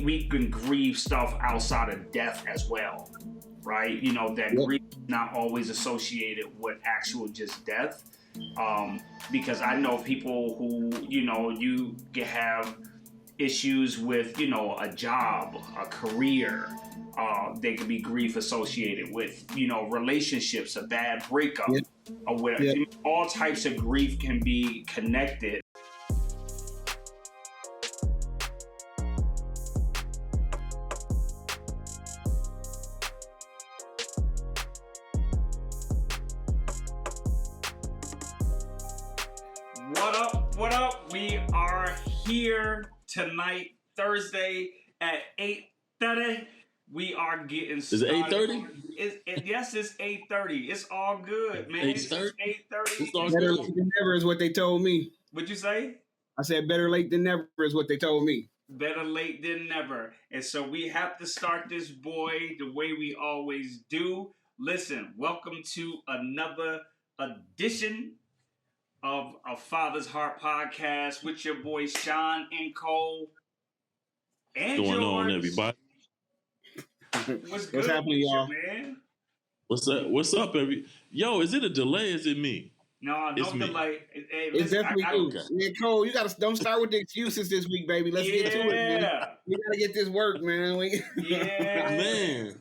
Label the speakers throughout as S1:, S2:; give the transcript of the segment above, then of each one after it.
S1: we can grieve stuff outside of death as well, right? You know, that grief is not always associated with actual just death. Because I know people who, you know, you can have issues with, you know, a job, a career. They could be grief associated with, you know, relationships, a bad breakup, or whatever.
S2: Yeah.
S1: You know, all types of grief can be connected. What up? We are here tonight, Thursday at 8:30. We are getting started.
S3: Is it 8:30?
S1: Yes, it's 8:30. It's all good, man.
S3: 8:30?
S1: It's 8:30.
S2: Better late than never is what they told me.
S1: What'd you say?
S2: I said better late than never is what they told me.
S1: Better late than never. And so we have to start this boy the way we always do. Listen, welcome to another edition of a Father's Heart podcast with your boys Sean and Cole. And
S3: What's going
S1: George.
S3: on, everybody?
S1: What's
S2: happening, y'all?
S1: Man?
S3: What's up, Yo, is it a delay? Is it me?
S1: No delay. Hey,
S2: It's definitely you.
S3: Okay.
S2: Yeah, Cole, don't start with the excuses this week, baby. Let's get to it, man. We gotta get this work, man.
S3: Man.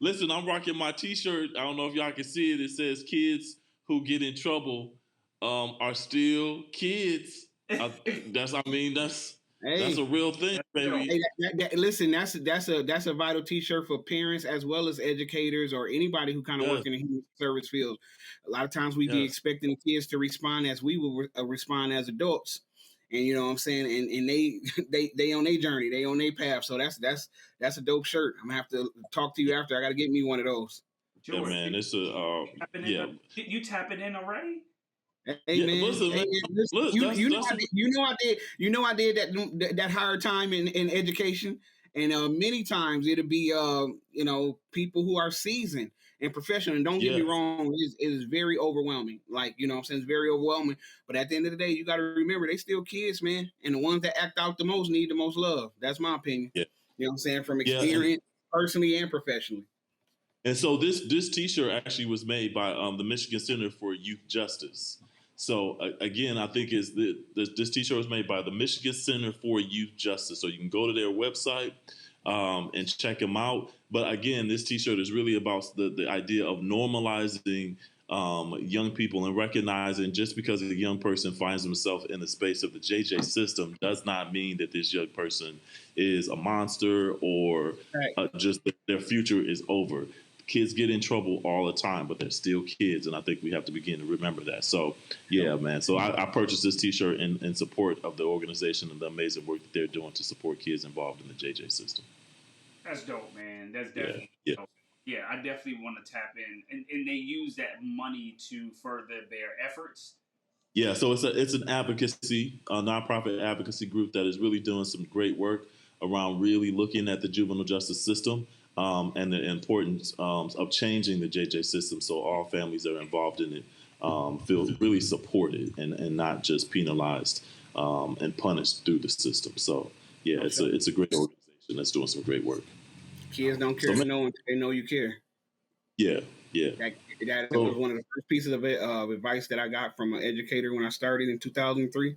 S3: Listen, I'm rocking my t-shirt. I don't know if y'all can see it. It says kids who get in trouble are still kids. That's a real thing, baby.
S2: Hey, listen, that's a vital T-shirt for parents as well as educators or anybody who kind of work in the human service field. A lot of times we be expecting the kids to respond as we will respond as adults, and you know what I'm saying. And they on their journey, they on their path. So that's a dope shirt. I'm gonna have to talk to you after. I got to get me one of those.
S1: George,
S3: yeah, man, it's
S1: you tapping in already?
S2: Hey, man,
S3: listen, man.
S2: You know I did that higher time in education, and many times it'll be people who are seasoned and professional. And don't get me wrong, it is very overwhelming. Like, you know what I'm saying, it's very overwhelming. But at the end of the day, you got to remember they still kids, man. And the ones that act out the most need the most love. That's my opinion.
S3: Yeah.
S2: You know what I'm saying, from experience, personally and professionally.
S3: And so this T-shirt actually was made by the Michigan Center for Youth Justice. So again, I think this T-shirt was made by the Michigan Center for Youth Justice. So you can go to their website and check them out. But again, this T-shirt is really about the idea of normalizing young people and recognizing just because a young person finds himself in the space of the JJ system does not mean that this young person is a monster or just their future is over. Kids get in trouble all the time, but they're still kids, and I think we have to begin to remember that. So, yeah, man. So I purchased this T-shirt in support of the organization and the amazing work that they're doing to support kids involved in the JJ system.
S1: That's dope, man. That's definitely dope. Yeah, I definitely want to tap in, and they use that money to further their efforts.
S3: Yeah, so it's an advocacy, a nonprofit advocacy group that is really doing some great work around really looking at the juvenile justice system. And the importance of changing the JJ system so all families that are involved in it feel really supported and not just penalized and punished through the system. So, yeah, it's a great organization that's doing some great work.
S2: Kids don't care to know until they know you care.
S3: Yeah.
S2: That was one of the first pieces of advice that I got from an educator when I started in 2003.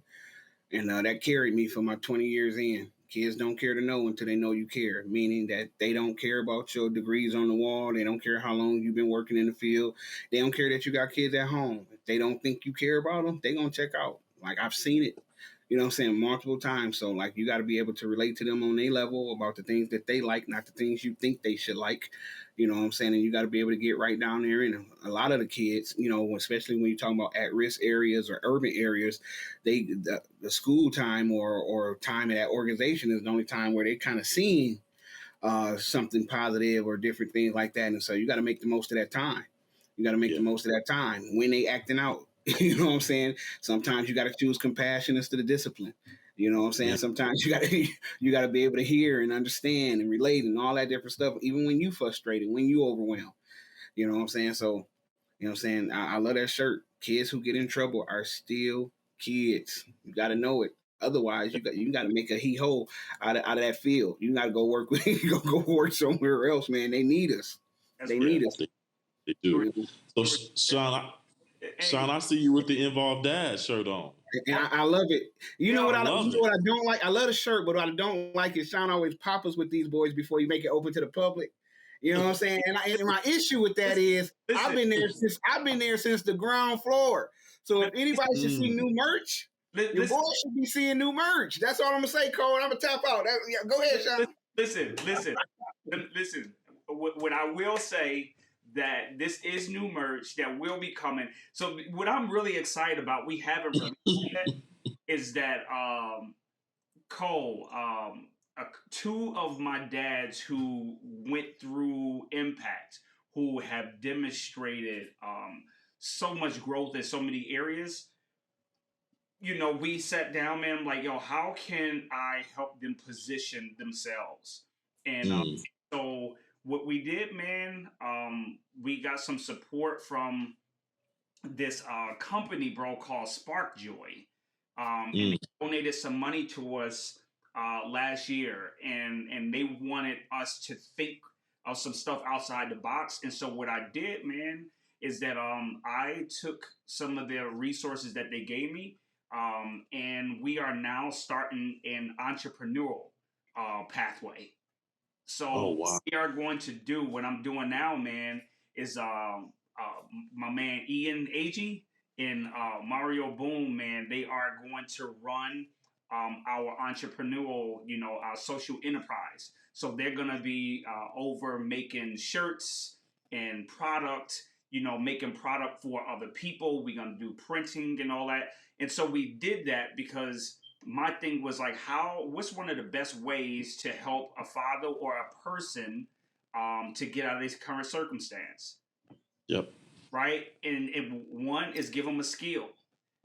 S2: And that carried me for my 20 years in. Kids don't care to know until they know you care, meaning that they don't care about your degrees on the wall. They don't care how long you've been working in the field. They don't care that you got kids at home. If they don't think you care about them, they're going to check out. Like, I've seen it, you know what I'm saying, multiple times. So, like, you got to be able to relate to them on their level about the things that they like, not the things you think they should like. You know what I'm saying? And you got to be able to get right down there. And a lot of the kids, you know, especially when you're talking about at-risk areas or urban areas, the school time or time at that organization is the only time where they kind of seeing something positive or different things like that. And so you got to make the most of that time. You got to make the most of that time when they acting out. You know what I'm saying? Sometimes you got to choose compassion instead of discipline. You know what I'm saying? Yeah. Sometimes you gotta be able to hear and understand and relate and all that different stuff, even when you frustrated, when you overwhelmed. You know what I'm saying? So, you know what I'm saying? I love that shirt. Kids who get in trouble are still kids. You got to know it. Otherwise, you got to make a he ho out of that field. You got to go work with go work somewhere else, man. They need us.
S1: That's
S2: They
S1: real.
S2: need us.
S3: They do. So,
S1: Hey,
S3: Sean, I see you with the Involved Dad shirt on.
S2: And I love it. You know what
S3: I love it.
S2: what I don't like? I love the shirt, but what I don't like is Sean always pop us with these boys before you make it open to the public. You know what I'm saying? And my issue with that is I've been there since the ground floor. So if anybody should see new merch, your boy should be seeing new merch. That's all I'm gonna say, Cole. I'm gonna tap out. Go ahead, Sean.
S1: Listen. What I will say that this is new merch that will be coming. So what I'm really excited about, we haven't released yet, is that Cole, two of my dads who went through Impact, who have demonstrated so much growth in so many areas. You know, we sat down, man. I'm like, yo, how can I help them position themselves? And so what we did, man, we got some support from this company, bro, called Spark Joy. And they donated some money to us last year, and they wanted us to think of some stuff outside the box. And so what I did, man, is that I took some of the resources that they gave me, and we are now starting an entrepreneurial pathway. So we are going to do what I'm doing now, man, is my man Ian Agee and Mario Boom, man, they are going to run our entrepreneurial, our social enterprise. So they're going to be over making shirts and product, making product for other people. We're going to do printing and all that. And so we did that because my thing was like, what's one of the best ways to help a father or a person to get out of this current circumstance?
S3: Yep.
S1: Right. And one is give them a skill,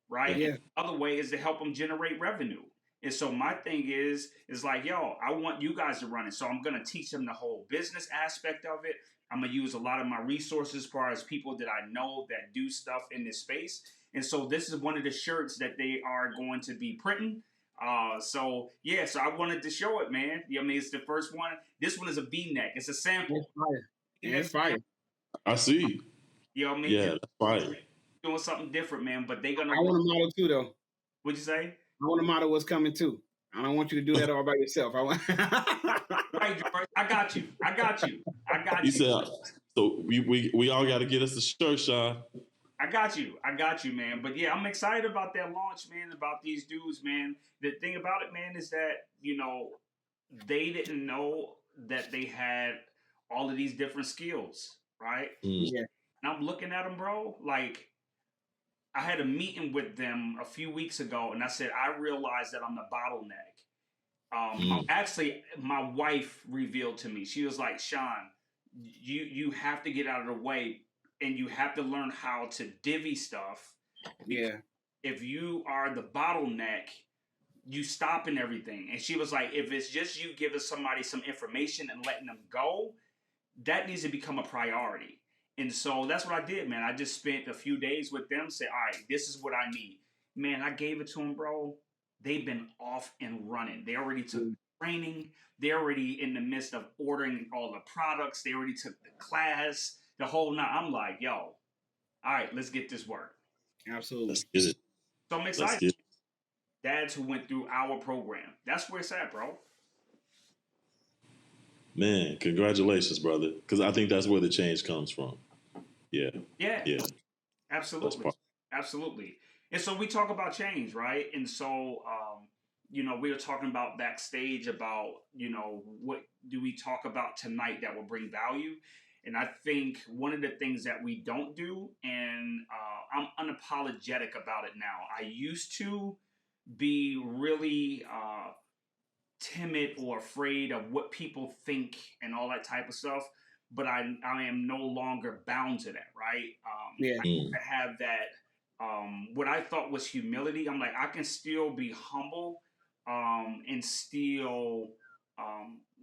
S1: right?
S2: Yeah.
S1: And the other way is to help them generate revenue. And so my thing is like, yo, I want you guys to run it. So I'm going to teach them the whole business aspect of it. I'm going to use a lot of my resources as far as people that I know that do stuff in this space. And so this is one of the shirts that they are going to be printing. So I wanted to show it, man. I mean, it's the first one. This one is a V-neck. It's a sample.
S2: It's fire. It's fire.
S3: I see.
S1: You know what I mean?
S3: Yeah, that's fire.
S1: Doing something different, man. But they're gonna.
S2: I want a model too, though.
S1: What'd you say?
S2: I want a model what's coming too. I don't want you to do that all by yourself.
S1: Right, George. I got you.
S3: He said, so we all got to get us a shirt, Sean.
S1: I got you, man. But yeah, I'm excited about that launch, man, about these dudes, man. The thing about it, man, is that, they didn't know that they had all of these different skills, right?
S2: Yeah.
S1: And I'm looking at them, bro, like I had a meeting with them a few weeks ago, and I said, I realized that I'm the bottleneck. Actually, my wife revealed to me, she was like, Sean, you have to get out of the way and you have to learn how to divvy stuff.
S2: Yeah.
S1: If you are the bottleneck, you stopping everything. And she was like, if it's just you giving somebody some information and letting them go, that needs to become a priority. And so that's what I did, man. I just spent a few days with them, said, all right, this is what I need. Man, I gave it to them, bro. They've been off and running. They already took training. They're already in the midst of ordering all the products. They already took the class, the whole night. I'm like, yo, all right, let's get this work.
S2: Absolutely.
S3: Let's get it.
S1: So I'm excited. Dads who went through our program. That's where it's at, bro.
S3: Man, congratulations, brother. Because I think that's where the change comes from. Yeah.
S1: Absolutely. And so we talk about change, right? And so, we were talking about backstage about, what do we talk about tonight that will bring value? And I think one of the things that we don't do, and I'm unapologetic about it now. I used to be really timid or afraid of what people think and all that type of stuff. But I am no longer bound to that, right? I have that, what I thought was humility. I'm like, I can still be humble and still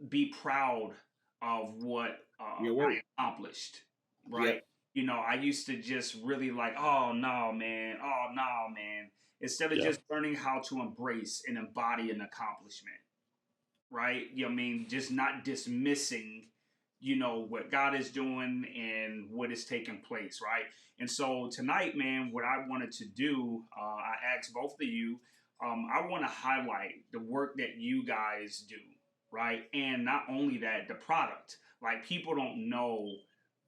S1: be proud of what I accomplished, right? You know, I used to just really like, oh no, man, oh no, man. Instead of
S3: Yeah.
S1: just learning how to embrace and embody an accomplishment, right? You know what I mean? Just not dismissing, you know, what God is doing and what is taking place, right? And so tonight, man, what I wanted to do, I asked both of you, I want to highlight the work that you guys do, right? And not only that, the product. Like people don't know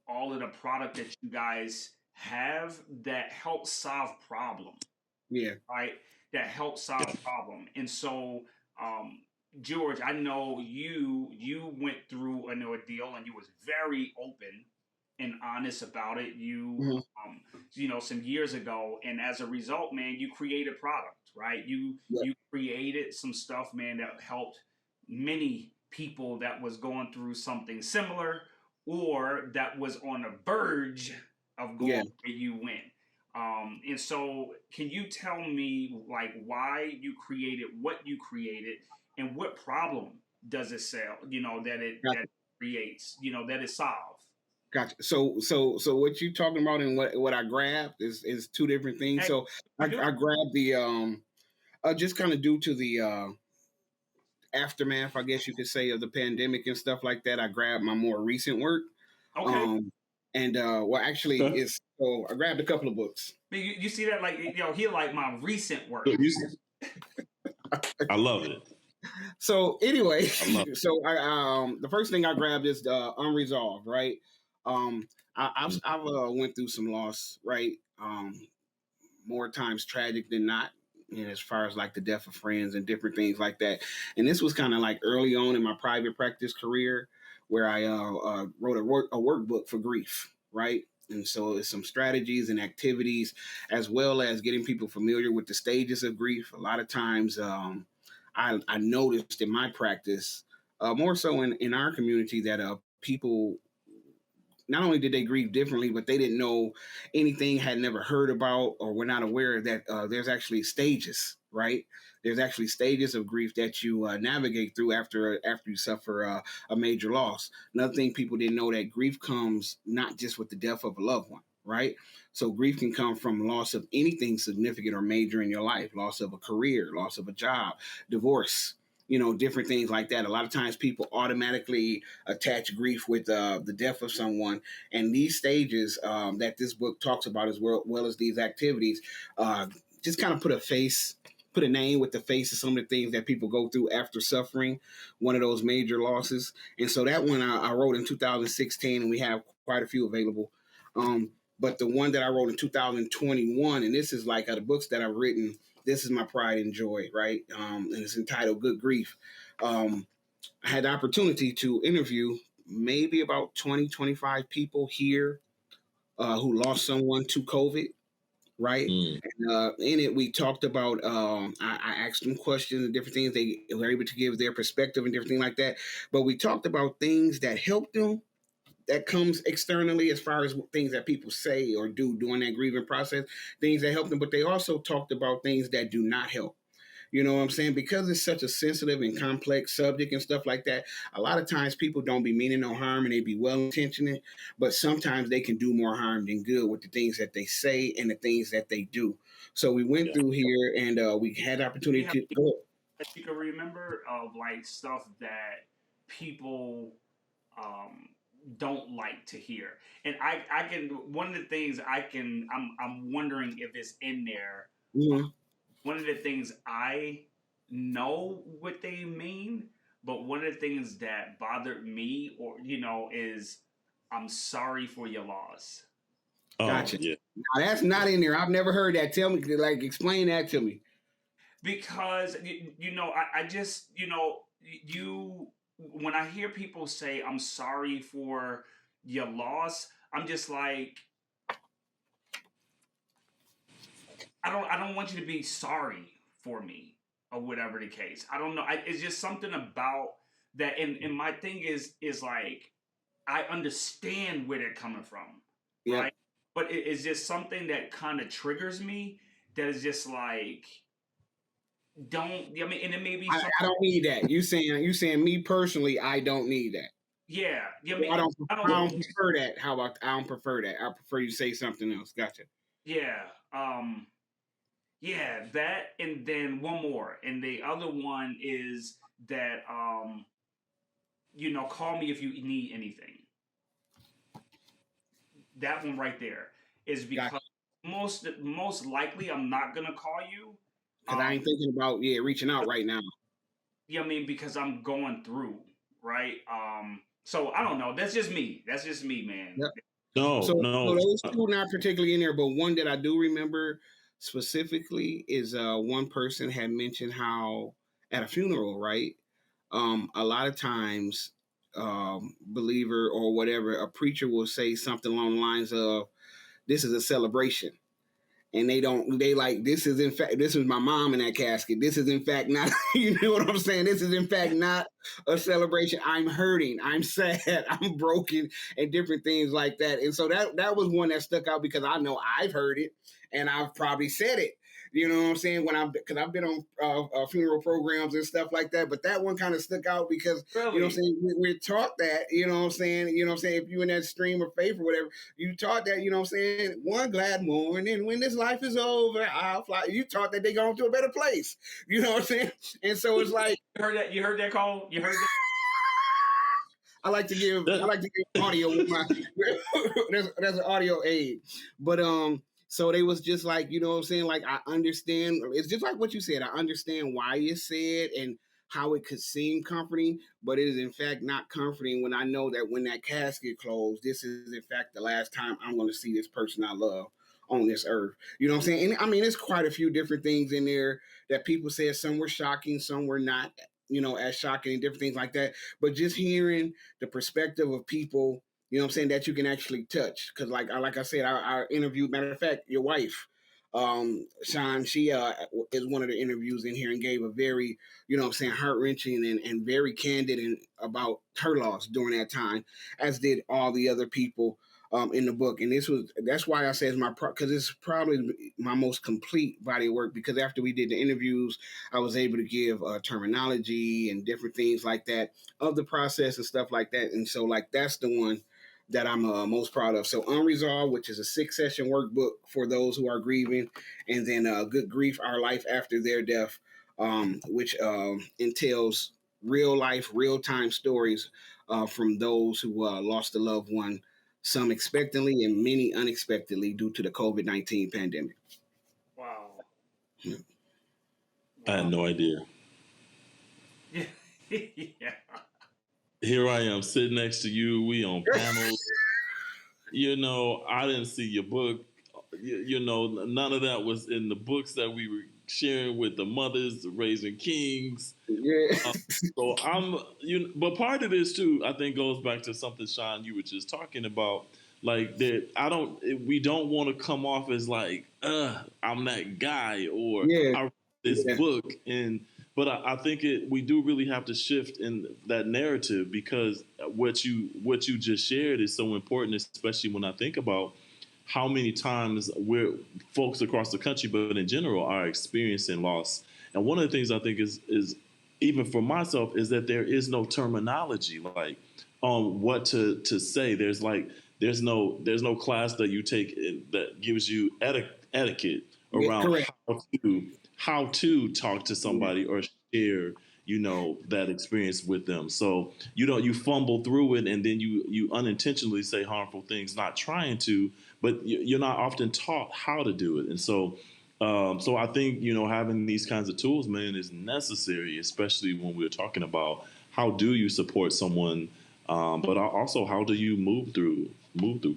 S1: all of the product that you guys have that helps solve problem,
S2: Yeah.
S1: right? That helps solve problem. And so, um, George, I know you went through an ordeal and you was very open and honest about it.
S2: Mhm.
S1: You know, some years ago, and as a result, man, you created product, right?
S2: Yeah.
S1: You created some stuff, man, that helped many people that was going through something similar or that was on the verge of going
S2: Yeah.
S1: where you went. And so, can you tell me like why you created what you created, and what problem does it sell? You know that it creates. You know that it solves.
S2: Gotcha. So what you talking about and what I grabbed is two different things.
S1: Hey,
S2: So I
S1: you do
S2: grabbed the just kind of due to the aftermath, I guess you could say, of the pandemic and stuff like that. I grabbed my more recent work.
S1: okay.
S2: Um and well actually
S3: Okay.
S2: it's so I grabbed a couple of books.
S1: You see that like you know he like my recent work.
S3: I love it.
S2: So anyway,
S3: I love
S2: so I the first thing I grabbed is the unresolved, right? Um
S3: it.
S2: I've went through some loss, right? More times tragic than not, you know, as far as like the death of friends and different things like that. And this was kind of like early on in my private practice career where I wrote a workbook for grief, right? And so it's some strategies and activities, as well as getting people familiar with the stages of grief. A lot of times, I noticed in my practice, more so in our community, that people not only did they grieve differently, but they didn't know anything, had never heard about, or were not aware that there's actually stages, right? There's actually stages of grief that you navigate through after you suffer a major loss. Another thing people didn't know, that grief comes not just with the death of a loved one, right? So grief can come from loss of anything significant or major in your life, loss of a career, loss of a job, divorce, you know, different things like that. A lot of times people automatically attach grief with the death of someone. And these stages that this book talks about, as well as these activities, just kind of put a name with the face of some of the things that people go through after suffering one of those major losses. And so that one I wrote in 2016, and we have quite a few available. But the one that I wrote in 2021, and this is like the books that I've written, this is my pride and joy, right? And it's entitled Good Grief. I had the opportunity to interview maybe about 20, 25 people here who lost someone to COVID, right?
S3: Mm.
S2: And, in it, we talked about, I asked them questions and different things. They were able to give their perspective and different things like that. But we talked about things that helped them, that comes externally, as far as things that people say or do during that grieving process, things that help them. But they also talked about things that do not help. You know what I'm saying? Because it's such a sensitive and complex subject and stuff like that, a lot of times people don't be meaning no harm and they be well intentioned, but sometimes they can do more harm than good with the things that they say and the things that they do. So we went
S3: Yeah.
S2: through here and we had the opportunity to go.
S1: That you can remember of like stuff that people um, don't like to hear. And I can one of the things I'm wondering if it's in there.
S2: Mhm.
S1: One of the things I know what they mean, but one of the things that bothered me, or you know, is I'm sorry for your loss.
S3: Oh
S2: Gotcha.
S3: yeah.
S2: Now that's not in there. I've never heard that. Tell me, like, explain that to me.
S1: Because you know, I just you know you when I hear people say I'm sorry for your loss, I'm just like I don't want you to be sorry for me or whatever the case. I don't know. It's just something about that. And my thing is like I understand where they're coming from,
S2: Yep.
S1: right? But it's just something that kind of triggers me. That is just like don't. I mean, and it may be something.
S2: I don't need that. You saying me personally, I don't need that.
S1: Yeah, I
S2: Well,
S1: mean,
S2: I don't prefer that. How about I don't prefer that. I prefer you say something else. Gotcha.
S1: yeah, yeah, that, and then one more, and the other one is that call me if you need anything. That one right there is
S2: Gotcha.
S1: because most likely I'm not gonna call you.
S2: Because I ain't thinking about reaching out right now.
S1: Yeah, I mean, because I'm going through, right? So I don't know. That's just me. Man.
S2: Yep.
S3: No,
S2: So
S3: no.
S2: those two not particularly in there, but one that I do remember specifically is one person had mentioned how at a funeral, right? A lot of times, believer or whatever, a preacher will say something along the lines of, "This is a celebration." And they like, this is in fact, this is my mom in that casket. This is in fact not, you know what I'm saying? This is in fact not a celebration. I'm hurting, I'm sad, I'm broken, and different things like that. And so that was one that stuck out because I know I've heard it and I've probably said it. You know what I'm saying? Because I've been on funeral programs and stuff like that. But that one kind of stuck out because,
S1: Really?
S2: you know what I'm saying, we're taught that, you know what I'm saying? You know what I'm saying? If you're in that stream of faith or whatever, you taught that, you know what I'm saying? One glad morning, when this life is over, I'll fly. You taught that they're going to a better place. You know what I'm saying? And so it's like,
S1: You heard that call? You heard that?
S2: I like to give audio with my there's an audio aid. But so they was just like, you know what I'm saying? Like, I understand. It's just like what you said. I understand why it's said and how it could seem comforting, but it is in fact not comforting when I know that when that casket closed, this is in fact the last time I'm going to see this person I love on this earth. You know what I'm saying? And I mean, there's quite a few different things in there that people said. Some were shocking, some were not, as shocking and different things like that. But just hearing the perspective of people, you know what I'm saying, that you can actually touch. Because like I said, I interviewed, matter of fact, your wife, Sean, she is one of the interviews in here and gave a very, you know what I'm saying, heart-wrenching and very candid and about her loss during that time, as did all the other people in the book. And that's why I say it's because it's probably my most complete body of work, because after we did the interviews, I was able to give terminology and different things like that of the process and stuff like that. And so like, that's the one that I'm most proud of. So Unresolved, which is a 6-session workbook for those who are grieving, and then Good Grief, Our Life After Their Death, which entails real life, real time stories from those who lost a loved one, some expectantly and many unexpectedly due to the COVID-19 pandemic.
S1: Wow.
S2: Yeah.
S3: I had no idea.
S1: Yeah. Yeah.
S3: Here I am sitting next to you. We on panels. I didn't see your book. None of that was in the books that we were sharing with the mothers, Raising Kings.
S2: Yeah.
S3: So but part of this too, I think, goes back to something, Sean, you were just talking about. Like that, we don't want to come off as like, I'm that guy, or I wrote this book, but I think we do really have to shift in that narrative, because what you just shared is so important, especially when I think about how many times folks across the country, but in general, are experiencing loss. And one of the things I think is even for myself, is that there is no terminology like on what to say. There's no class that you take that gives you etiquette around how to talk to somebody or share that experience with them. So you fumble through it, and then you unintentionally say harmful things, not trying to, but you're not often taught how to do it. And so I think having these kinds of tools, man, is necessary, especially when we're talking about how do you support someone, but also how do you move through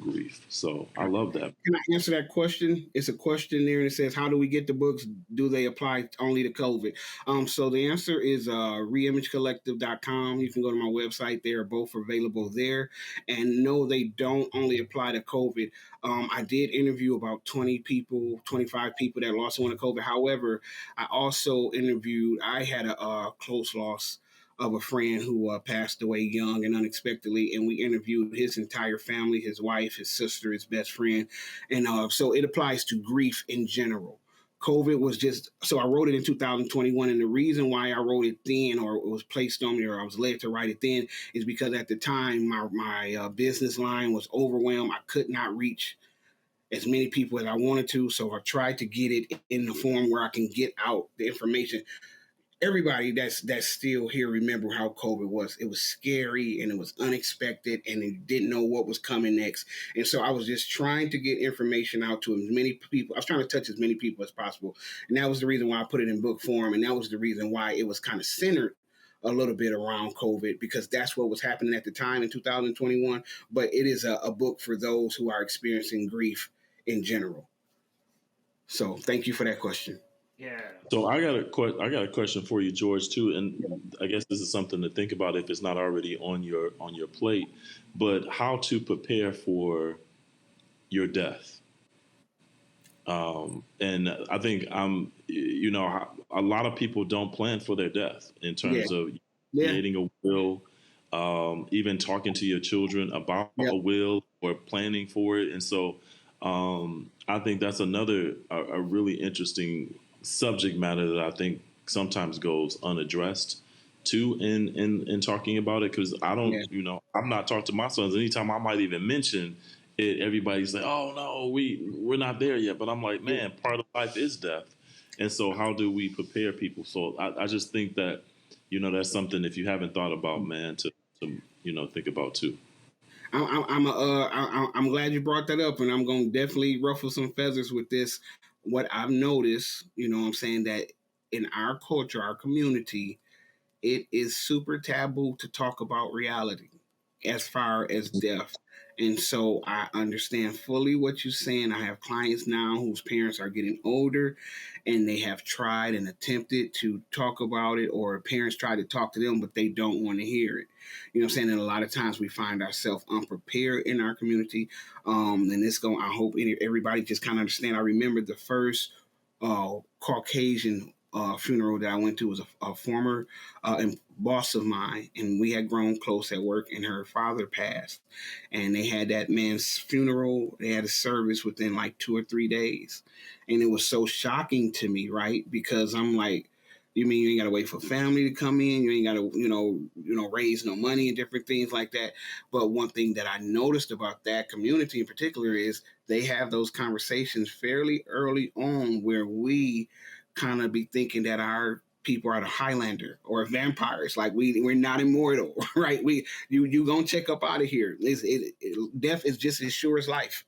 S3: grief. So I love that.
S2: Can I answer that question? It's a question there, and it says, how do we get the books? Do they apply only to COVID? So the answer is reimagecollective.com. You can go to my website. They are both available there. And no, they don't only apply to COVID. I did interview about 25 people that lost one to COVID. However, I also I had a close loss of a friend who passed away young and unexpectedly, and we interviewed his entire family, his wife, his sister, his best friend, and so it applies to grief in general. COVID was just, so I wrote it in 2021. And the reason why I wrote it then, or it was placed on me, or I was led to write it then, is because at the time my business line was overwhelmed. I could not reach as many people as I wanted to. So I tried to get it in the form where I can get out the information. Everybody that's still here remember how COVID was. It was scary and it was unexpected and you didn't know what was coming next. And so I was just trying to get information out to as many people. I was trying to touch as many people as possible. And that was the reason why I put it in book form. And that was the reason why it was kind of centered a little bit around COVID, because that's what was happening at the time in 2021. But it is a book for those who are experiencing grief in general. So thank you for that question.
S1: Yeah.
S3: So I got a question for you, George, too, and I guess this is something to think about if it's not already on your plate. But how to prepare for your death? And I think a lot of people don't plan for their death in terms of creating a will, even talking to your children about a will or planning for it, and so I think that's another a really interesting subject matter that I think sometimes goes unaddressed too in talking about it, because I don't I'm not talking to my sons. Anytime I might even mention it, everybody's like, oh no, we're not there yet, but I'm like, man, part of life is death. And so how do we prepare people? So I just think that that's something, if you haven't thought about, man, to think about too.
S2: I'm glad you brought that up, and I'm going to definitely ruffle some feathers with this. What I've noticed, I'm saying, that in our culture, our community, it is super taboo to talk about reality as far as death. And so I understand fully what you're saying. I have clients now whose parents are getting older and they have tried and attempted to talk about it, or parents try to talk to them, but they don't want to hear it. You know what I'm saying? And a lot of times we find ourselves unprepared in our community. And I hope everybody just kind of understand. I remember the first Caucasian funeral that I went to was a former boss of mine, and we had grown close at work, and her father passed. And they had that man's funeral. They had a service within like 2 or 3 days. And it was so shocking to me, right? Because I'm like, you mean you ain't got to wait for family to come in? You ain't got to, raise no money and different things like that. But one thing that I noticed about that community in particular is they have those conversations fairly early on, where we kind of be thinking that our people are the Highlander or vampires, like we're not immortal, right? You gonna check up out of here. Death is just as sure as life.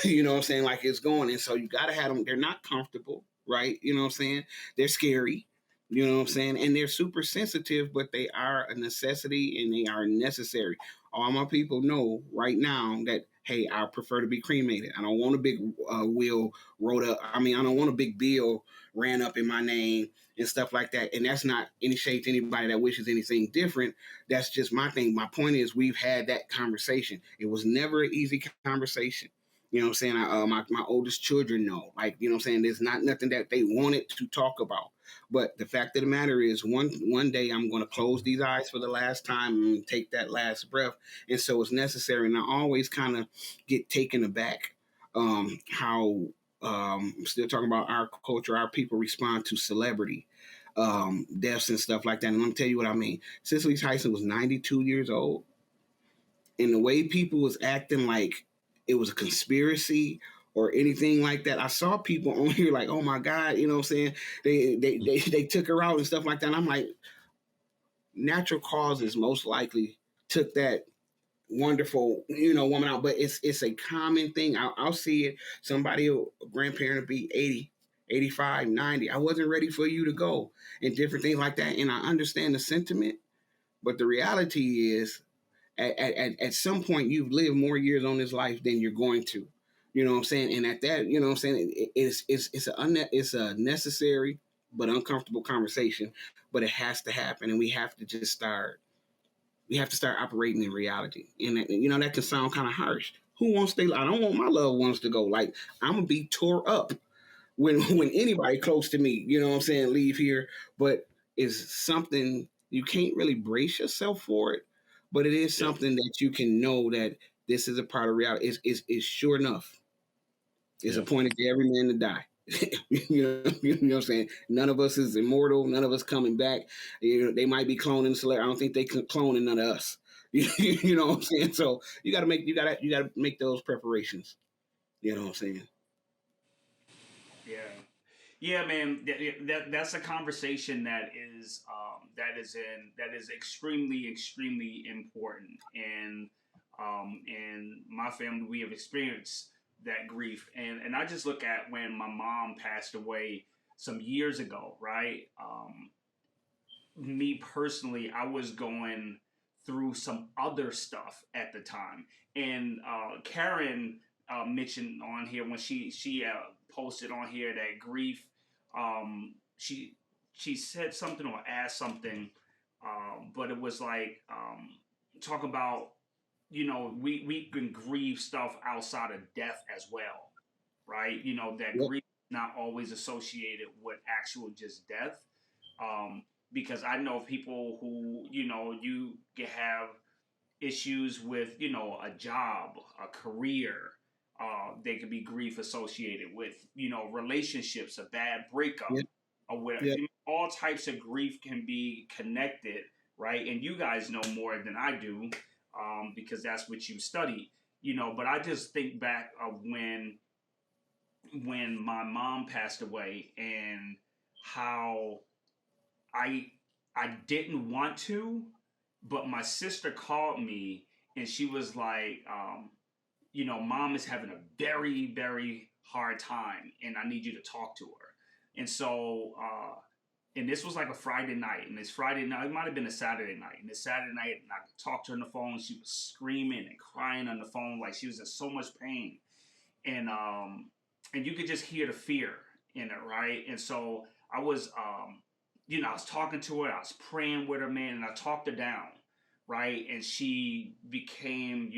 S2: You know what I'm saying? Like, it's going. And so you gotta have them. They're not comfortable, right? You know what I'm saying? They're scary. You know what I'm saying? And they're super sensitive, but they are a necessity and they are necessary. All my people know right now that, hey, I prefer to be cremated. I don't want a big will wrote up. I don't want a big bill ran up in my name and stuff like that. And that's not any shade to anybody that wishes anything different. That's just my thing. My point is, we've had that conversation. It was never an easy conversation. You know what I'm saying? My oldest children know. Like, you know what I'm saying? There's not nothing that they wanted to talk about. But the fact of the matter is, one day I'm going to close these eyes for the last time and take that last breath. And so it's necessary. And I always kind of get taken aback how I'm still talking about our culture, our people respond to celebrity deaths and stuff like that. And let me tell you what I mean. Cicely Tyson was 92 years old. And the way people was acting like it was a conspiracy or anything like that, I saw people on here like, oh my God, you know what I'm saying? They took her out and stuff like that. And I'm like, natural causes most likely took that wonderful, woman out. But it's a common thing. I'll see it. Somebody, a grandparent, will be 80, 85, 90. I wasn't ready for you to go, and different things like that. And I understand the sentiment, but the reality is, at some point, you've lived more years on this life than you're going to. You know what I'm saying? And at that, you know what I'm saying, it's a necessary but uncomfortable conversation, but it has to happen, and we have to start operating in reality. And that can sound kind of harsh. Who wants to? I don't want my loved ones to go. Like, I'm gonna be tore up when anybody close to me, you know what I'm saying, leave here. But it's something you can't really brace yourself for it. But it is something that you can know that this is a part of reality. It's sure enough. It's appointed to every man to die. you know what I'm saying? None of us is immortal. None of us coming back. They might be cloning celebrity. I don't think they can clone none of us. You know what I'm saying? So you gotta make those preparations. You know what I'm saying?
S1: Yeah. Yeah, man, that's a conversation that is extremely important, and in my family we have experienced that grief, and I just look at when my mom passed away some years ago, right? Me personally, I was going through some other stuff at the time, and Karen mentioned on here when she posted on here that grief. She said something or asked something, but it was like talk about we can grieve stuff outside of death as well, right? That
S2: Yep.
S1: grief is not always associated with actual just death. Um, because I know people who, you can have issues with, a job, a career. They could be grief associated with, relationships, a bad breakup,
S2: Yep.
S1: or whatever.
S2: Yep.
S1: All types of grief can be connected, right? And you guys know more than I do, because that's what you study, But I just think back of when my mom passed away and how I I didn't want to, but my sister called me and she was like, mom is having a very hard time, and I need you to talk to her. And so, and this was like a Friday night, and this Friday night it might have been a Saturday night, and this Saturday night, and I talked to her on the phone. And she was screaming and crying on the phone like she was in so much pain, and you could just hear the fear in it, right? And so I was, I was talking to her, I was praying with her, man, and I talked her down, right? And she became,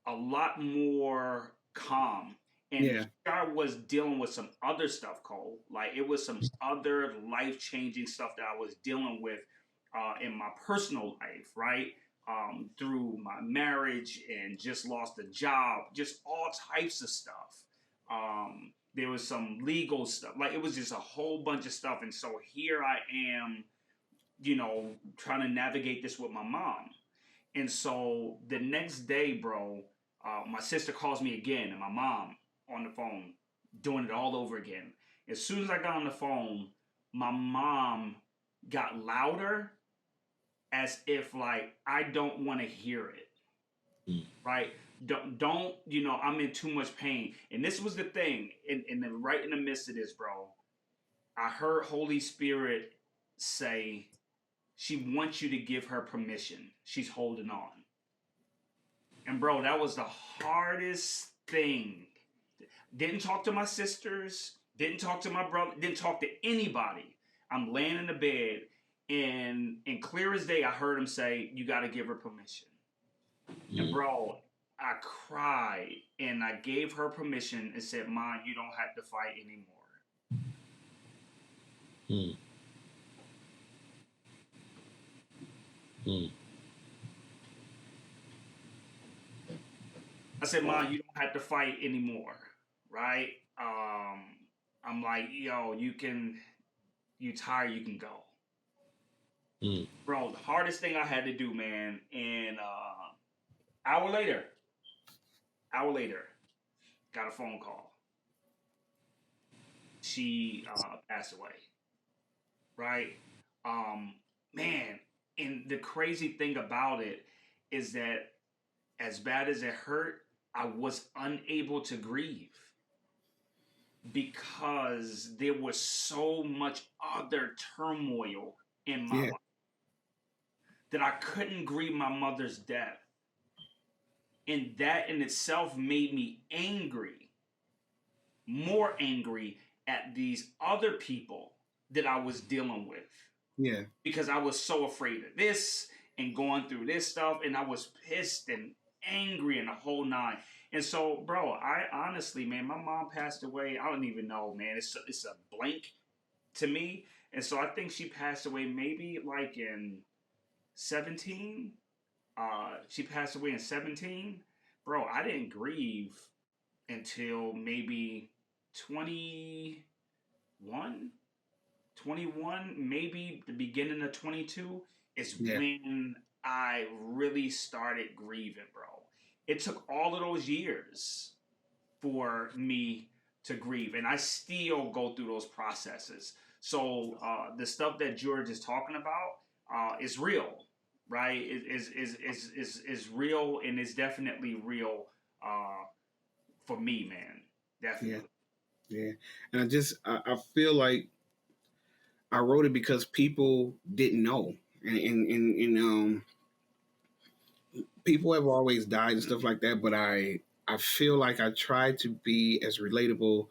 S1: a lot more calm. And
S2: Yeah.
S1: here I was dealing with some other stuff, Cole. Like it was some other life changing stuff that I was dealing with in my personal life, right? Through my marriage and just lost a job, just all types of stuff. There was some legal stuff, like it was just a whole bunch of stuff. And so here I am, trying to navigate this with my mom. And so the next day, bro, my sister calls me again, and my mom on the phone, doing it all over again. As soon as I got on the phone, my mom got louder, as if like I don't want to hear it, right? Don't I'm in too much pain. And this was the thing, right in the midst of this, bro. I heard Holy Spirit say she wants you to give her permission. She's holding on. And bro, that was the hardest thing. Didn't talk to my sisters, didn't talk to my brother, didn't talk to anybody. I'm laying in the bed, and clear as day, I heard him say, "You got to give her permission." And bro, I cried and I gave her permission and said, "Mom, you don't have to fight anymore."
S3: Mm. Mm.
S1: I said,
S3: Wow.
S1: "Mom, you don't have to fight anymore." Right? I'm like, yo, you tired, you can go.
S3: Mm.
S1: Bro, the hardest thing I had to do, man, and hour later, hour later, got a phone call. She passed away, right? Um, man, and the crazy thing about it is that as bad as it hurt, I was unable to grieve because there was so much other turmoil in my
S2: Yeah.
S1: life that I couldn't grieve my mother's death. And that in itself made me angry, more angry at these other people that I was dealing with,
S2: Yeah.
S1: because I was so afraid of this and going through this stuff, and I was pissed and angry and the whole nine. And so, bro, I honestly, man, my mom passed away. I don't even know, man. It's a blank to me. And so I think she passed away maybe like in 17. She passed away in 17. Bro, I didn't grieve until maybe 21, 21, maybe the beginning of 22 is
S2: Yeah.
S1: when I really started grieving, bro. It took all of those years for me to grieve, and I still go through those processes. So the stuff that George is talking about is real, right? Is real, and it's definitely real for me, man.
S2: Yeah.
S1: Definitely.
S2: Yeah. And I feel like I wrote it because people didn't know. And people have always died and stuff like that, but I feel like I try to be as relatable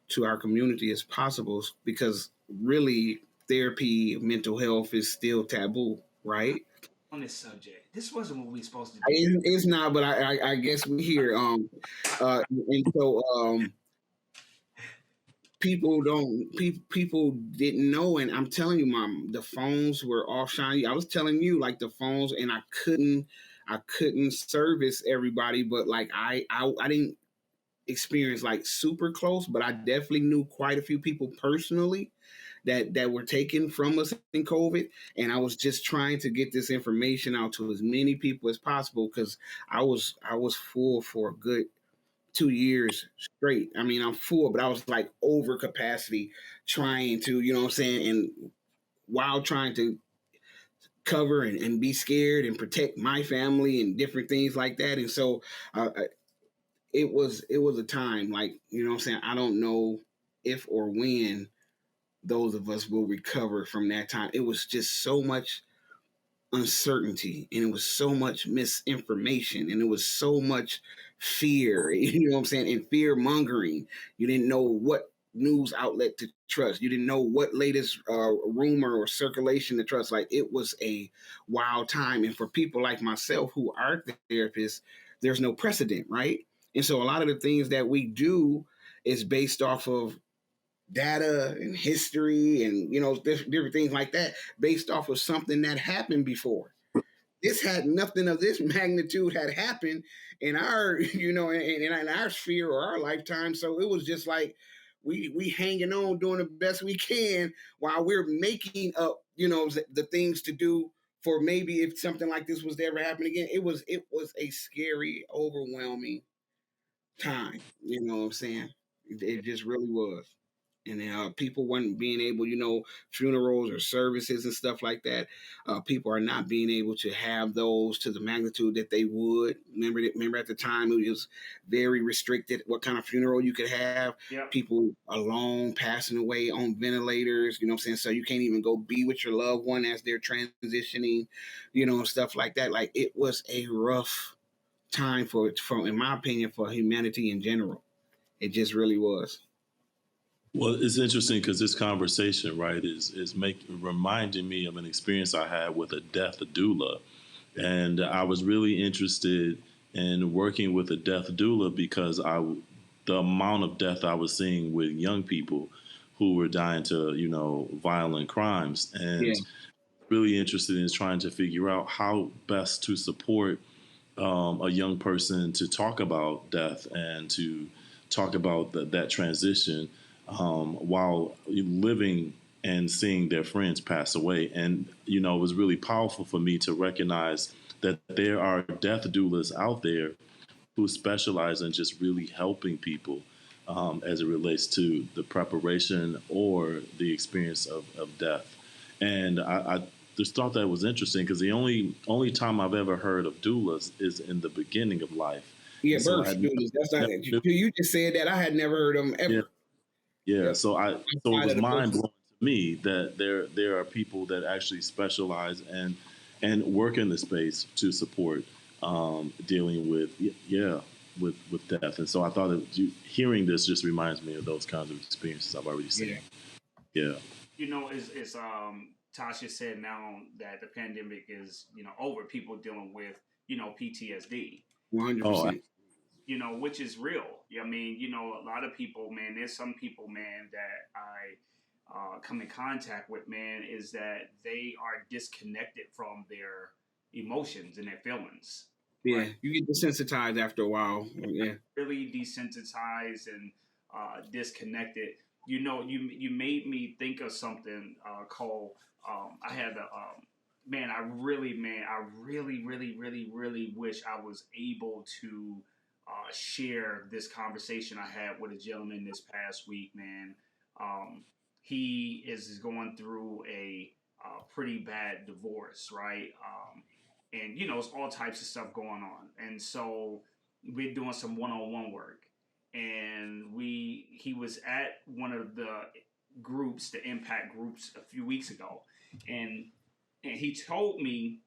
S2: to our community as possible because really therapy, mental health is still taboo, right?
S1: On this subject, this wasn't what we were supposed to do.
S2: It's not, but I guess we here. And so people didn't know, and I'm telling you, mom, the phones were all shiny. I was telling you, like the phones, and I couldn't service everybody, but like I didn't experience like super close, but I definitely knew quite a few people personally that were taken from us in COVID, and I was just trying to get this information out to as many people as possible because I was full for a good 2 years straight. I mean, I'm full, but I was like over capacity trying to, you know what I'm saying? And while trying to cover and be scared and protect my family and different things like that. And so it was a time like, you know what I'm saying? I don't know if or when those of us will recover from that time. It was just so much uncertainty and it was so much misinformation and it was so much fear, you know what I'm saying, and fear mongering. You didn't know what news outlet to trust, you didn't know what latest rumor or circulation to trust. Like it was a wild time, and for people like myself who are therapists, there's no precedent, right? And so a lot of the things that we do is based off of data and history and different things like that based off of something that happened before. This had nothing of this magnitude had happened in our in our sphere or our lifetime. So it was just like we hanging on doing the best we can while we're making up the things to do for maybe if something like this was to ever happen again. It was a scary, overwhelming time, you know what I'm saying? It just really was. And people weren't being able, funerals or services and stuff like that. People are not being able to have those to the magnitude that they would. Remember at the time it was very restricted what kind of funeral you could have.
S1: Yep.
S2: People alone, passing away on ventilators, you know what I'm saying? So you can't even go be with your loved one as they're transitioning, and stuff like that. Like it was a rough time for in my opinion, for humanity in general. It just really was.
S3: Well, it's interesting because this conversation, right, is reminding me of an experience I had with a death doula, and I was really interested in working with a death doula because the amount of death I was seeing with young people who were dying to violent crimes,
S2: Yeah.
S3: and really interested in trying to figure out how best to support a young person to talk about death and to talk about that transition while living and seeing their friends pass away. And, it was really powerful for me to recognize that there are death doulas out there who specialize in just really helping people as it relates to the preparation or the experience of death. And I just thought that was interesting because the only time I've ever heard of doulas is in the beginning of life.
S2: Yeah,
S3: And so I
S2: birth
S3: had
S2: duties. That's not
S3: never,
S2: you just said that. I had never heard of them
S3: yeah,
S2: ever.
S3: yeah.
S2: Yeah.
S3: So it
S2: Outside
S3: was
S2: of the
S3: mind
S2: birth.
S3: blowing to me that there are people that actually specialize and work in the space to support dealing with with death. And so I thought hearing this just reminds me of those kinds of experiences I've already seen.
S2: Yeah.
S3: Yeah.
S1: It's Tasha said now that the pandemic is over. People dealing with PTSD.
S2: 100%.
S1: Which is real. I mean, a lot of people, man. There's some people, man, that I come in contact with, man, is that they are disconnected from their emotions and their feelings.
S2: Yeah.
S1: Right?
S2: You get desensitized after a while. Yeah.
S1: Really desensitized, and disconnected. You made me think of something, Cole. I had a man. I really, really wish I was able to share this conversation I had with a gentleman this past week, man. Um, he is going through a pretty bad divorce, right? And it's all types of stuff going on. And so we're doing some one-on-one work, and he was at one of the groups, the impact groups, a few weeks ago, and he told me,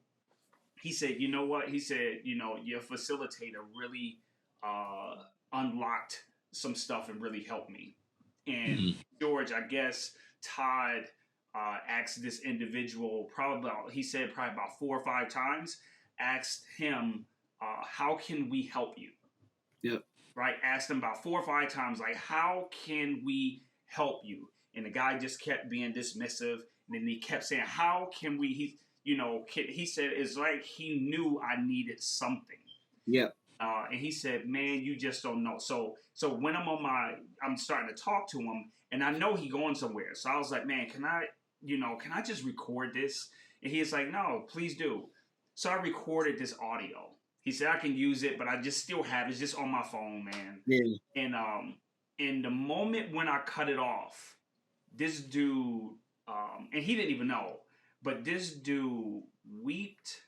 S1: he said, you know what? He said, your facilitator really uh, unlocked some stuff and really helped me. And George, I guess Todd asked this individual he said probably about 4 or 5 times, asked him, how can we help you?
S2: Yep.
S1: Right? Asked him about 4 or 5 times, like, how can we help you? And the guy just kept being dismissive. And then he kept saying, how can we, he said, it's like he knew I needed something.
S2: Yep.
S1: And he said, man, you just don't know. So when I'm starting to talk to him, and I know he going somewhere. So I was like, man, can I just record this? And he's like, no, please do. So I recorded this audio. He said I can use it, but I just still have it. It's just on my phone, man.
S2: Yeah.
S1: And in the moment when I cut it off, this dude, and he didn't even know, but this dude wept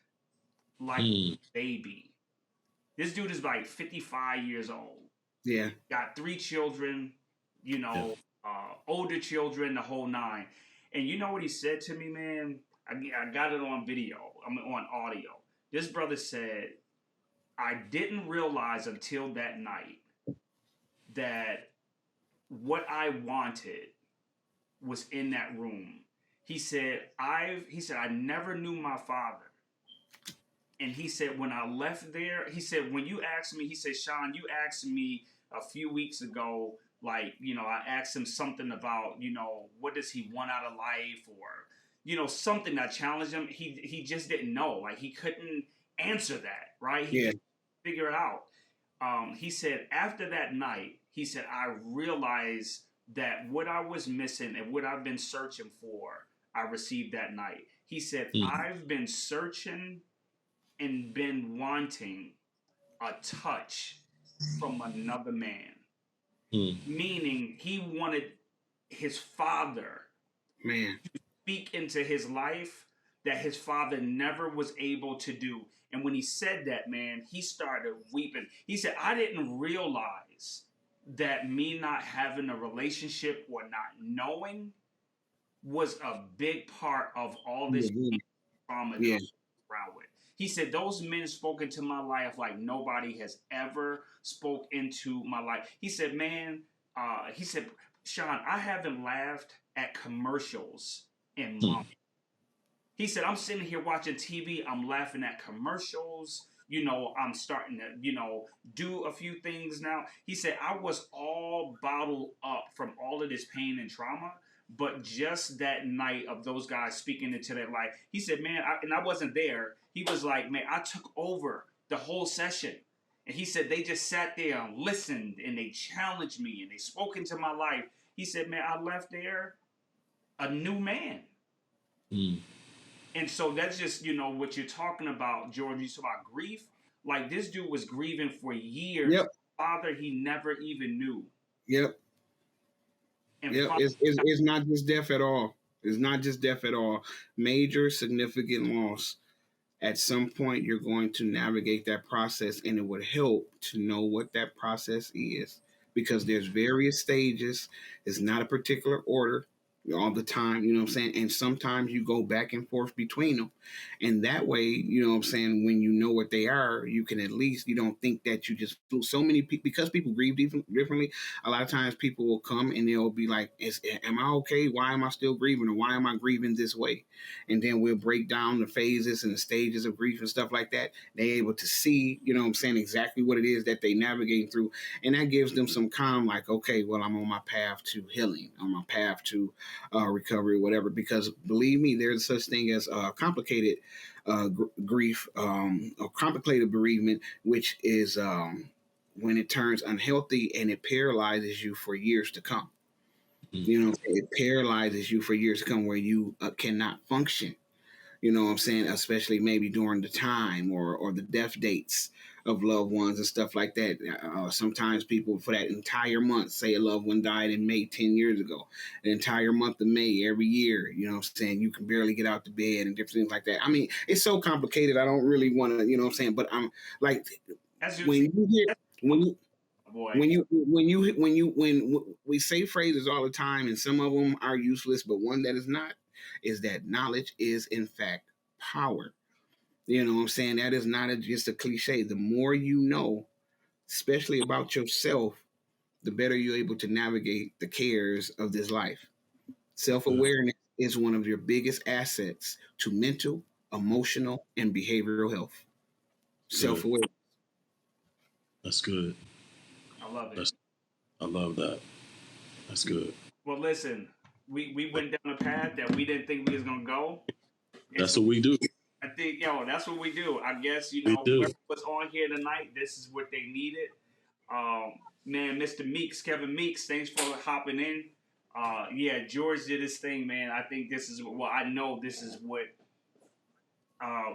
S1: like a baby. This dude is like 55 years old.
S2: Yeah.
S1: Got 3 children, older children, the whole nine. And you know what he said to me, man? I got it on video. On audio. This brother said, I didn't realize until that night that what I wanted was in that room. He said, I never knew my father. And he said, when I left there, he said, when you asked me, he said, Sean, you asked me a few weeks ago, like, I asked him something about, what does he want out of life, or, something that challenged him. He just didn't know. Like, he couldn't answer that, right? He just figure it out. He said, after that night, he said, I realized that what I was missing and what I've been searching for, I received that night. He said, I've been searching and been wanting a touch from another man. Meaning he wanted his father to speak into his life that his father never was able to do. And when he said that, man, he started weeping. He said, I didn't realize that me not having a relationship or not knowing was a big part of all this trauma that I was around with. He said, those men spoke into my life like nobody has ever spoke into my life. He said, man, Sean, I haven't laughed at commercials in months. He said, I'm sitting here watching TV. I'm laughing at commercials. I'm starting to, do a few things now. He said, I was all bottled up from all of this pain and trauma. But just that night of those guys speaking into their life, he said, man, I wasn't there. He was like, man, I took over the whole session. And he said, they just sat there and listened and they challenged me and they spoke into my life. He said, man, I left there a new man. And so that's just, what you're talking about, George. You talk about grief. Like, this dude was grieving for years.
S2: Yep.
S1: Father he never even knew.
S2: Yep.
S1: And
S2: yep. It's not just death at all. It's not just death at all. Major significant loss. At some point, you're going to navigate that process, and it would help to know what that process is, because there's various stages. It's not a particular order all the time, you know what I'm saying? And sometimes you go back and forth between them. And that way, you know what I'm saying, when you know what they are, you can at least, you don't think that you just, so many people, because people grieve differently, a lot of times people will come and they'll be like, am I okay? Why am I still grieving? Or why am I grieving this way? And then we'll break down the phases and the stages of grief and stuff like that. They're able to see, you know what I'm saying, exactly what it is that they navigate through. And that gives them some calm, like, okay, well, I'm on my path to healing, on my path to recovery, whatever, because believe me, there's such thing as complicated grief, or complicated bereavement, which is when it turns unhealthy and it paralyzes you for years to come. You know, it paralyzes you for years to come where you cannot function. You know what I'm saying? Especially maybe during the time or the death dates of loved ones and stuff like that. Sometimes people for that entire month, say a loved one died in May 10 years ago, an entire month of May every year, you know what I'm saying? You can barely get out to bed and different things like that. I mean, it's so complicated. I don't really want to, you know what I'm saying? But I'm like, when you hear, when we say phrases all the time, and some of them are useless, but one that is not is that knowledge is in fact power. You know what I'm saying? That is not just a cliche. The more you know, especially about yourself, the better you're able to navigate the cares of this life. Self-awareness is one of your biggest assets to mental, emotional, and behavioral health. Self-awareness.
S3: That's good.
S1: I love it.
S3: I love that. That's good.
S1: Well, listen, we went down a path that we didn't think we was gonna go.
S3: That's what we do.
S1: I think, that's what we do. I guess, whoever was on here tonight, this is what they needed. Man, Mr. Meeks, Kevin Meeks, thanks for hopping in. Yeah, George did his thing, man. I think this is I know this is what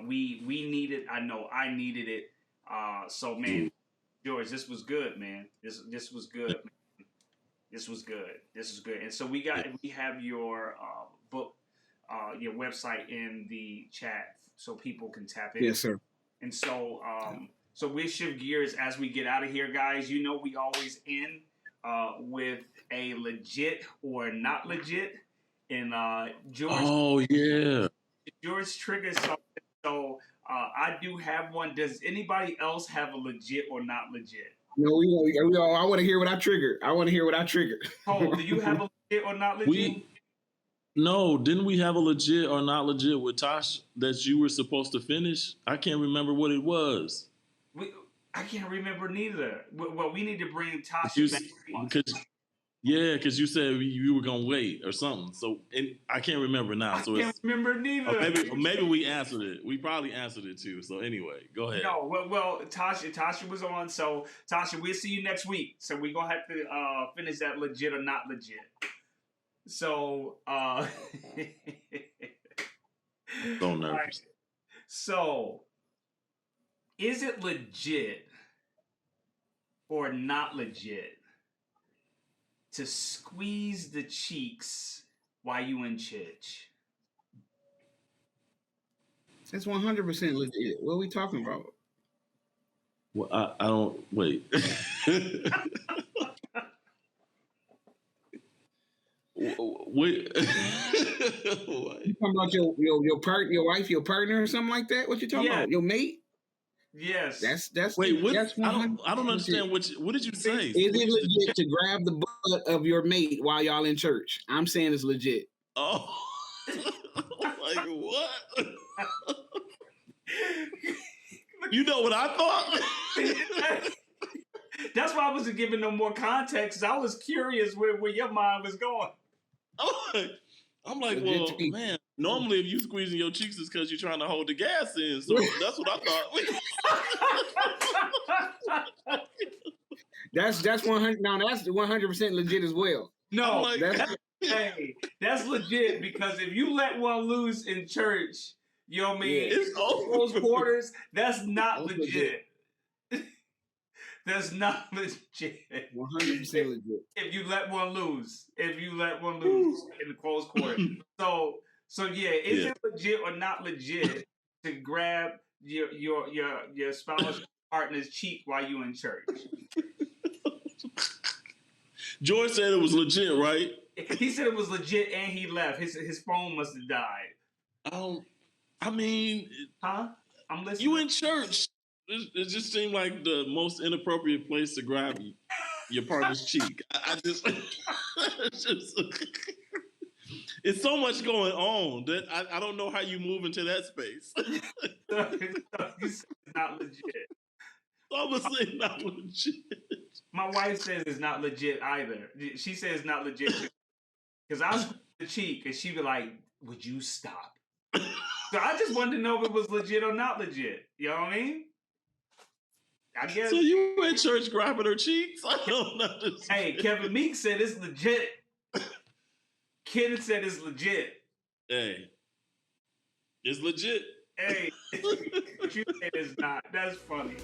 S1: we needed. I know I needed it. So man, George, this was good, man. This was good. Man. This was good. This is good. And so we have your book, your website in the chat so people can tap in.
S2: Yes, sir.
S1: And so so we shift gears as we get out of here, guys. We always end with a legit or not legit. And George.
S3: Oh yeah.
S1: George triggers something. So I do have one. Does anybody else have a legit or not legit?
S2: No, I want to hear what I triggered.
S1: Oh, do you have a legit or not legit?
S3: No, didn't we have a legit or not legit with Tosh that you were supposed to finish? I can't remember what it was.
S1: I can't remember neither. Well, we need to bring Tosh back.
S3: Because you said you were gonna wait or something. So I can't remember now.
S1: I can't remember neither.
S3: Maybe we answered it. We probably answered it too. So anyway, go ahead.
S1: No, well, Tasha was on. So Tasha, we'll see you next week. So we're gonna have to finish that legit or not legit. So
S3: so nervous.
S1: Right. So is it legit or not legit to squeeze the cheeks while you in church?
S2: It's 100% legit. What are we talking about?
S3: Well, I don't wait. Wait.
S2: You talking about your partner, your wife, your partner, or something like that? What you talking about? Your mate?
S1: Yes.
S2: That's
S3: wait. What?
S2: That's
S3: I don't understand. What did you say?
S2: Is it legit to grab the butt of your mate while y'all in church? I'm saying it's legit.
S3: Oh, like what? You know what I thought?
S1: That's why I wasn't giving no more context. I was curious where your mind was going.
S3: I'm like, well, man, normally if you squeezing your cheeks is because you're trying to hold the gas in. So that's what I
S2: thought. That's 100. Now that's 100% legit as well.
S1: No, like, that's legit because if you let one loose in church, you know what I mean?
S3: It's
S1: close quarters. That's not legit. That's not legit.
S2: 100% legit.
S1: If you let one loose. If you let one loose in the close quarter. So yeah, is it legit or not legit to grab your spouse partner's cheek while you in church?
S3: George said it was legit, right?
S1: He said it was legit and he left. His phone must have died.
S3: I mean,
S1: I'm listening.
S3: You in church. It just seemed like the most inappropriate place to grab your partner's cheek. I just, it's so much going on that I don't know how you move into that space.
S1: You said it's not legit.
S3: I was saying not legit.
S1: My wife says it's not legit either. She says it's not legit because I was the cheek and she'd be like, "Would you stop?" So I just wanted to know if it was legit or not legit. You know what I mean? I guess.
S3: So you in church grabbing her cheeks? I don't understand.
S1: Hey, Kevin Meek said it's legit. Kenneth said it's legit.
S3: Hey, it's legit.
S1: Hey, you said it's not. That's funny.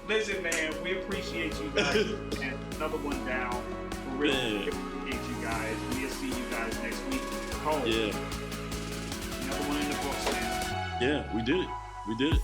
S1: Listen, man, we appreciate you guys. And another one down. We really appreciate you guys. We'll see you guys next week. Cole.
S3: Yeah.
S1: Another one in the books, man.
S3: Yeah, we did it. We did it.